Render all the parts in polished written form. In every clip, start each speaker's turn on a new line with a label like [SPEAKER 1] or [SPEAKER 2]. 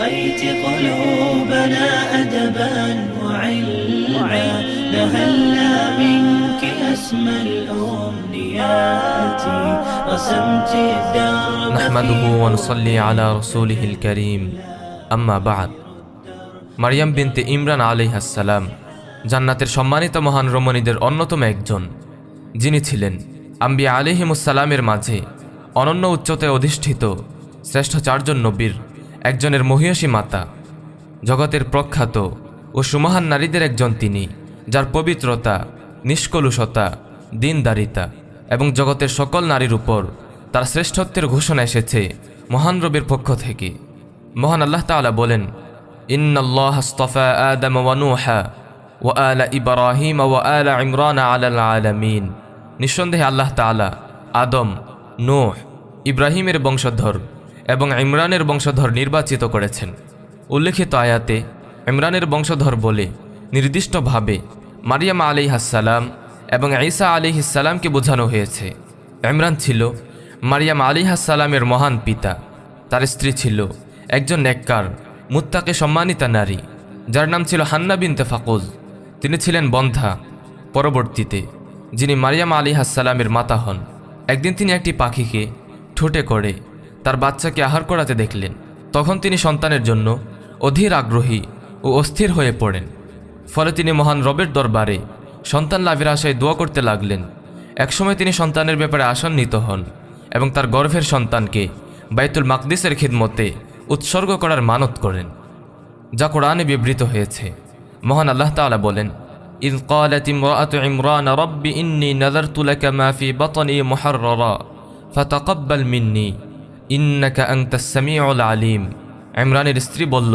[SPEAKER 1] سقيت قلوبنا أدبا وعلما نهلنا منك أسمى الأمنيات رسمت الدرب
[SPEAKER 2] نحمده ونصلي على رسوله الكريم أما بعد মারিয়াম বিনতে ইমরান আলাইহিস সালাম জান্নাতের সম্মানিত মহান রমণীদের অন্যতম একজন, যিনি ছিলেন আম্বিয়া আলাইহিমুস সালামের মাঝে অনন্য উচ্চতায় অধিষ্ঠিত শ্রেষ্ঠ চারজন নবীর একজনের মহিয়সী মাতা। জগতের প্রখ্যাত ও সুমহান নারীদের একজন তিনি, যার পবিত্রতা, নিষ্কলুষতা, দীনদারিতা এবং জগতের সকল নারীর উপর তার শ্রেষ্ঠত্বের ঘোষণা এসেছে মহান রবের পক্ষ থেকে। মহান আল্লাহ তাআলা বলেন, ইন্নাল্লাহা আস্তাফা আদম ওয়া নূহা ওয়া আলা ইব্রাহিম ওয়া আলা ইমরান আলাল আলামিন। নিঃসন্দেহে আল্লাহ তাআলা আদম, নূহ, ইব্রাহিমের বংশধর এবং ইমরানের বংশধর নির্বাচিত করেছেন। উল্লেখিত আয়াতে ইমরানের বংশধর বলে নির্দিষ্টভাবে মারিয়াম আলাইহিস সালাম এবং ঈসা আলাইহিস সালামকে বোঝানো হয়েছে। ইমরান ছিল মারিয়াম আলাইহিস সালামের মহান পিতা। তার স্ত্রী ছিল একজন নেককার, মুত্তাকি সম্মানিতা নারী, যার নাম ছিল হান্না বিনতে ফাকুজ। তিনি ছিলেন বন্ধ্যা। পরবর্তীতে যিনি মারিয়াম আলাইহিস সালামের মাতা হন, একদিন তিনি একটি পাখিকে ঠোঁটে করে তার বাচ্চাকে আহার করাতে দেখলেন। তখন তিনি সন্তানের জন্য অধীর আগ্রহী ও অস্থির হয়ে পড়েন। ফলে তিনি মহান রবের দরবারে সন্তান লাভের আশায় দোয়া করতে লাগলেন। একসময় তিনি সন্তানের ব্যাপারে আশান্বিত হন এবং তার গর্ভের সন্তানকে বাইতুল মাকদিসের খিদমতে উৎসর্গ করার মানত করেন, যা কোরআনে বিবৃত হয়েছে। মহান আল্লাহ তাআলা বলেন, ইয ক্বালাত ইমরাআতু ইমরান রাব্বি ইন্নী নাযারতু লাকা মা ফি বাতনি মুহাররারা ফাতাকাব্বাল মিন্নী ইন্নাকা আনতাস সামিউল আলিম। ইমরানের স্ত্রী বলল,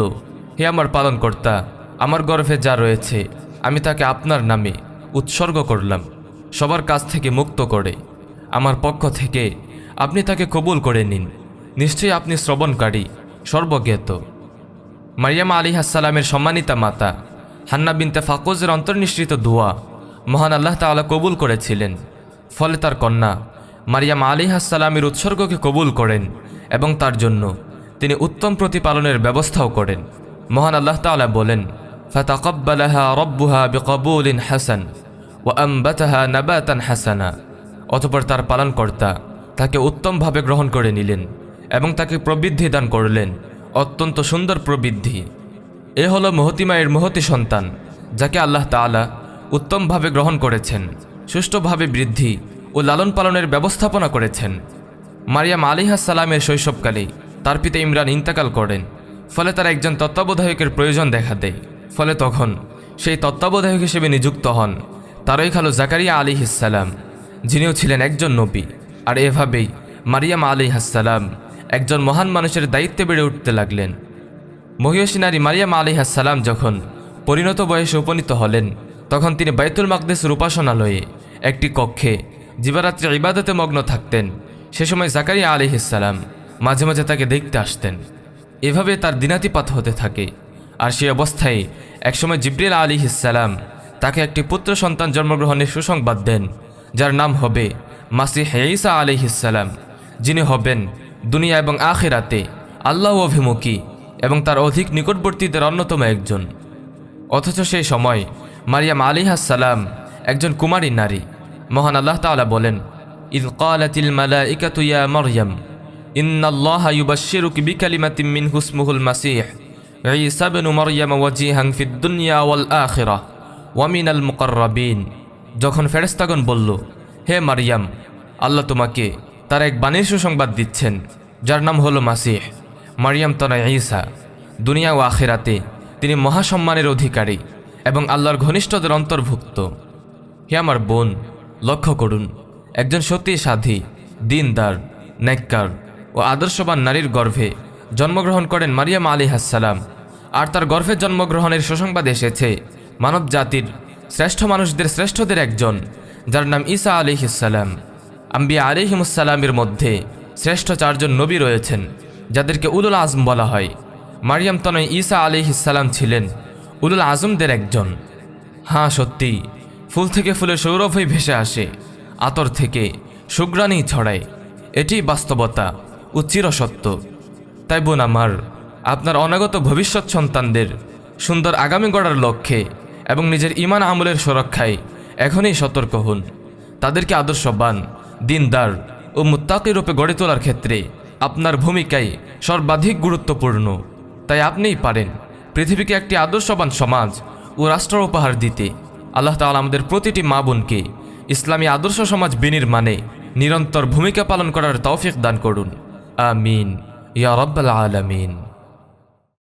[SPEAKER 2] হে আমার পালনকর্তা, আমার গর্ভে যা রয়েছে আমি তাকে আপনার নামে উৎসর্গ করলাম, সবার কাছ থেকে মুক্ত করে। আমার পক্ষ থেকে আপনি তাকে কবুল করে নিন, নিশ্চয়ই আপনি শ্রবণকারী, সর্বজ্ঞাত। মারিয়াম আলাইহিস সালামের সম্মানিতা মাতা হান্না বিনতে ফাকুজের অন্তর্নিশ্চিত দোয়া মহান আল্লাহ তাআলা কবুল করেছিলেন। ফলে তার কন্যা মারিয়াম আলাইহিস সালামের উৎসর্গকে কবুল করেন এবং তার জন্য তিনি উত্তম প্রতিপালনের ব্যবস্থাও করেন। মহান আল্লাহ তাআলা বলেন, ফাতাকাব্বালাহা রাব্বুহা বিকবুলিন হাসান ওয়া আমবাতাহা নাবাতান হাসানা। অতঃপর তার পালনকর্তা তাকে উত্তমভাবে গ্রহণ করে নিলেন এবং তাকে প্রবৃদ্ধি দান করলেন, অত্যন্ত সুন্দর প্রবৃদ্ধি। এ হলো মহতিমায়ের মহতি সন্তান, যাকে আল্লাহ তাআলা উত্তমভাবে গ্রহণ করেছেন, সুষ্ঠুভাবে বৃদ্ধি ও লালন পালনের ব্যবস্থাপনা করেছেন। মারিয়াম আলাইহিস সালামের শৈশবকালে তার পিতা ইমরান ইন্তেকাল করেন। ফলে তার একজন তত্ত্বাবধায়কের প্রয়োজন দেখা দেয়। ফলে তখন সেই তত্ত্বাবধায়ক হিসেবে নিযুক্ত হন তারই খালু জাকারিয়া আলাইহিস সালাম, যিনিও ছিলেন একজন নবী। আর এভাবেই মারিয়াম আলাইহিস সালাম একজন মহান মানুষের দায়িত্বে বেড়ে উঠতে লাগলেন। মহিয়সী নারী মারিয়াম আলাইহিস সালাম যখন পরিণত বয়সে উপনীত হলেন, তখন তিনি বাইতুল মাকদিসের উপাসনালয়ে একটি কক্ষে দিবারাত্রি ইবাদতে মগ্ন থাকতেন। সে সময় জাকারিয়া আলাইহিস সালাম মাঝে মাঝে তাকে দেখতে আসতেন। এভাবে তার দিনাতিপাত হতে থাকে। আর সেই অবস্থায় একসময় জিবরিল আলাইহিস সালাম তাকে একটি পুত্র সন্তান জন্মগ্রহণের সুসংবাদ দেন, যার নাম হবে মাসিহ ঈসা আলাইহিস সালাম, যিনি হবেন দুনিয়া এবং আখিরাতে আল্লাহ অভিমুখী এবং তার অধিক নিকটবর্তীদের অন্যতম একজন। অথচ সেই সময় মারিয়াম আলাইহিস সালাম একজন কুমারী নারী। মহান আল্লাহ তাআলা বলেন, ইয ক্বালাতিল মালাইকাতু ইয়া মারইয়াম ইন্নাল্লাহা ইউবাশশিরুকি বিকালিমাতিন মিনহু ইসমুহুল মাসীহ ঈসা ইবনু মারইয়াম ওয়াজিহান ফিদ দুনিয়া ওয়াল আখিরাহ ওয়া মিনাল মুকাররাবিন। যখন ফেরেশতাগণ বলল, হে মারিয়াম, আল্লাহ তোমাকে তার এক বাণীর সুসংবাদ দিচ্ছেন, যার নাম হলো মাসীহ। মারিয়াম তনয় ঈসা, দুনিয়া ও আখিরাতে তিনি মহাসম্মানের অধিকারী এবং আল্লাহর ঘনিষ্ঠদের অন্তর্ভুক্ত। হে আমার বোন, লক্ষ্য করুন, একজন সতী সাধী, দিনদার, নেককার ও আদর্শবান নারীর গর্ভে জন্মগ্রহণ করেন মারিয়াম আলাইহিস সালাম। আর তার গর্ভে জন্মগ্রহণের সুসংবাদ এসেছে মানব জাতির শ্রেষ্ঠ মানুষদের শ্রেষ্ঠদের একজন, যার নাম ঈসা আলাইহিস সালাম। আম্বিয়া আলাইহিমুস সালামের মধ্যে শ্রেষ্ঠ চারজন নবী রয়েছেন, যাদেরকে উলুল আজম বলা হয়। মারিয়াম তনয় ঈসা আলাইহিস সালাম ছিলেন উলুল আজমদের একজন। হ্যাঁ, সত্যি, ফুল থেকে ফুলের সৌরভই ভেসে আসে, আতর থেকে সুঘ্রাণই ছড়ায়। এটি বাস্তবতা ও চিরসত্য। তাই বোন আমার, আপনার অনাগত ভবিষ্যৎ সন্তানদের সুন্দর আগামী গড়ার লক্ষ্যে এবং নিজের ঈমান আমলের সুরক্ষায় এখনই সতর্ক হন। তাদেরকে আদর্শবান, দিনদার ও মুত্তাকি রূপে গড়ে তোলার ক্ষেত্রে আপনার ভূমিকাই সর্বাধিক গুরুত্বপূর্ণ। তাই আপনিই পারেন পৃথিবীকে একটি আদর্শবান সমাজ ও রাষ্ট্র উপহার দিতে। আল্লাহ তাআলা আমাদের প্রতিটি মা বোনকে ইসলামী আদর্শ সমাজ বিনির্মাণে নিরন্তর ভূমিকা পালন করার তৌফিক দান করুন। আমিন ইয়া রাব্বাল আলামিন।